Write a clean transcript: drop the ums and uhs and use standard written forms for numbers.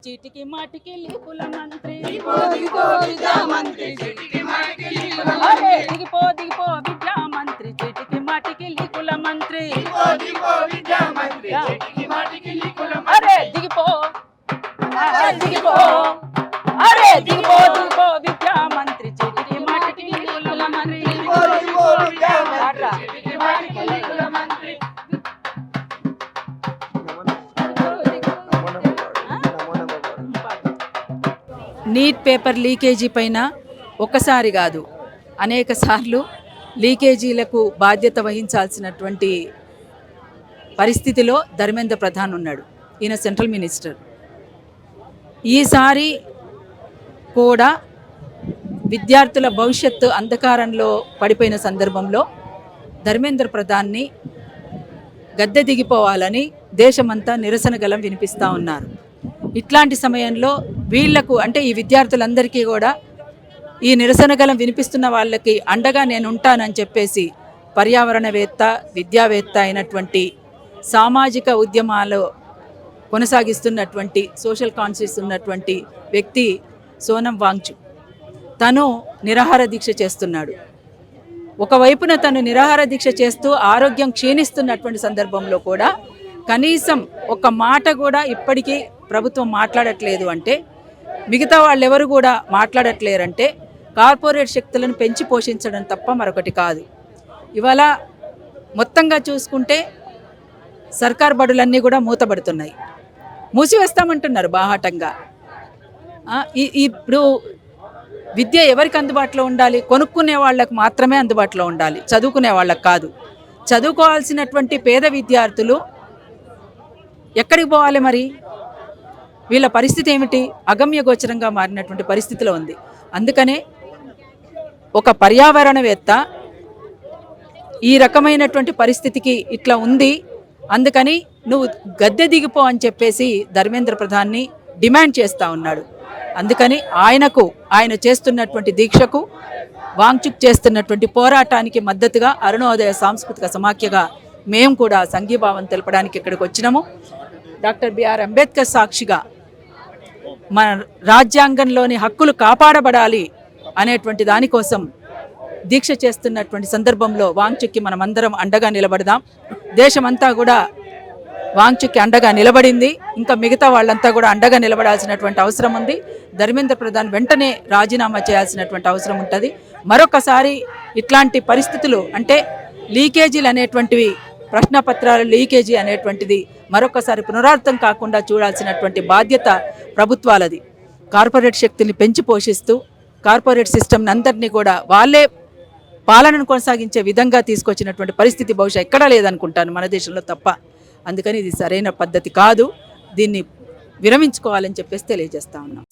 చీటికి మాటికి లీకుల మంత్రి దిగిపో విద్యా మంత్రి చీటికి మాటికి లీకుల అరే దిగిపో విద్యా మంత్రి చీటికి మాటికి లీకుల మంత్రి దిగిపో విద్యా మంత్రి చీటికి మాటికి లీకుల అరే దిగిపో అరే దిగిపో విద్యా మంత్రి చీటికి మాటికి లీకుల మంత్రి దిగిపో విద్యా మంత్రి చీటికి మాటికి లీకుల మంత్రి నీట్ పేపర్ లీకేజీ పైన ఒక్కసారి కాదు అనేక సార్లు లీకేజీలకు బాధ్యత వహించాల్సినటువంటి పరిస్థితిలో ధర్మేంద్ర ప్రధాన్ ఉన్నాడు. ఈయన సెంట్రల్ మినిస్టర్. ఈసారి కూడా విద్యార్థుల భవిష్యత్తు అంధకారంలో పడిపోయిన సందర్భంలో ధర్మేంద్ర ప్రధాన్ని గద్దె దిగిపోవాలని దేశమంతా నిరసన గలం వినిపిస్తూ ఉన్నారు. ఇట్లాంటి సమయంలో వీళ్లకు అంటే ఈ విద్యార్థులందరికీ కూడా ఈ నిరసన గలం వినిపిస్తున్న వాళ్ళకి అండగా నేను ఉంటానని చెప్పేసి పర్యావరణవేత్త విద్యావేత్త అయినటువంటి సామాజిక ఉద్యమాలు కొనసాగిస్తున్నటువంటి సోషల్ కాన్షియస్ ఉన్నటువంటి వ్యక్తి సోనం వాంగ్చుక్ తను నిరాహార దీక్ష చేస్తున్నాడు. ఒకవైపున తను నిరాహార దీక్ష చేస్తూ ఆరోగ్యం క్షీణిస్తున్నటువంటి సందర్భంలో కూడా కనీసం ఒక మాట కూడా ఇప్పటికీ ప్రభుత్వం మాట్లాడట్లేదు అంటే, మిగతా వాళ్ళెవరు కూడా మాట్లాడట్లేరంటే కార్పొరేట్ శక్తులను పెంచి పోషించడం తప్ప మరొకటి కాదు. ఇవాళ మొత్తంగా చూసుకుంటే సర్కార్ బడులన్నీ కూడా మూతబడుతున్నాయి, మూసివేస్తామంటున్నారు బాహాటంగా. ఇప్పుడు విద్య ఎవరికి అందుబాటులో ఉండాలి? కొనుక్కునే వాళ్ళకు మాత్రమే అందుబాటులో ఉండాలి, చదువుకునే వాళ్ళకు కాదు. చదువుకోవాల్సినటువంటి పేద విద్యార్థులు ఎక్కడికి పోవాలి? మరి వీళ్ళ పరిస్థితి ఏమిటి? అగమ్య గోచరంగా మారినటువంటి పరిస్థితిలో ఉంది. అందుకనే ఒక పర్యావరణవేత్త ఈ రకమైనటువంటి పరిస్థితికి ఇట్లా ఉంది, అందుకని నువ్వు గద్దె దిగిపో అని చెప్పేసి ధర్మేంద్ర ప్రధాన్ని డిమాండ్ చేస్తూ ఉన్నాడు. అందుకని ఆయన చేస్తున్నటువంటి దీక్షకు, వాంగ్చుక్ చేస్తున్నటువంటి పోరాటానికి మద్దతుగా అరుణోదయ సాంస్కృతిక సమాఖ్యగా మేము కూడా సంఘీభావం తెలపడానికి ఇక్కడికి వచ్చినాము. డాక్టర్ బిఆర్ అంబేద్కర్ సాక్షిగా మన రాజ్యాంగంలోని హక్కులు కాపాడబడాలి అనేటువంటి దానికోసం దీక్ష చేస్తున్నటువంటి సందర్భంలో వాంగ్చుక్కి మనమందరం అండగా నిలబడదాం. దేశమంతా కూడా వాంగ్చుక్కి అండగా నిలబడింది. ఇంకా మిగతా వాళ్ళంతా కూడా అండగా నిలబడాల్సినటువంటి అవసరం ఉంది. ధర్మేంద్ర ప్రధాన్ వెంటనే రాజీనామా చేయాల్సినటువంటి అవసరం ఉంటుంది. మరొకసారి ఇట్లాంటి పరిస్థితులు అంటే లీకేజీలు అనేటువంటివి, ప్రశ్నపత్రాలు లీకేజీ అనేటువంటిది మరొకసారి పునరావృతం కాకుండా చూడాల్సినటువంటి బాధ్యత ప్రభుత్వాలది. కార్పొరేట్ శక్తిని పెంచి పోషిస్తూ కార్పొరేట్ సిస్టమ్ని అందరినీ కూడా వాళ్ళే పాలనను కొనసాగించే విధంగా తీసుకొచ్చినటువంటి పరిస్థితి బహుశా ఎక్కడా లేదనుకుంటాను మన దేశంలో తప్ప. అందుకని ఇది సరైన పద్ధతి కాదు, దీన్ని విరమించుకోవాలని చెప్పేసి తెలియజేస్తా ఉన్నాం.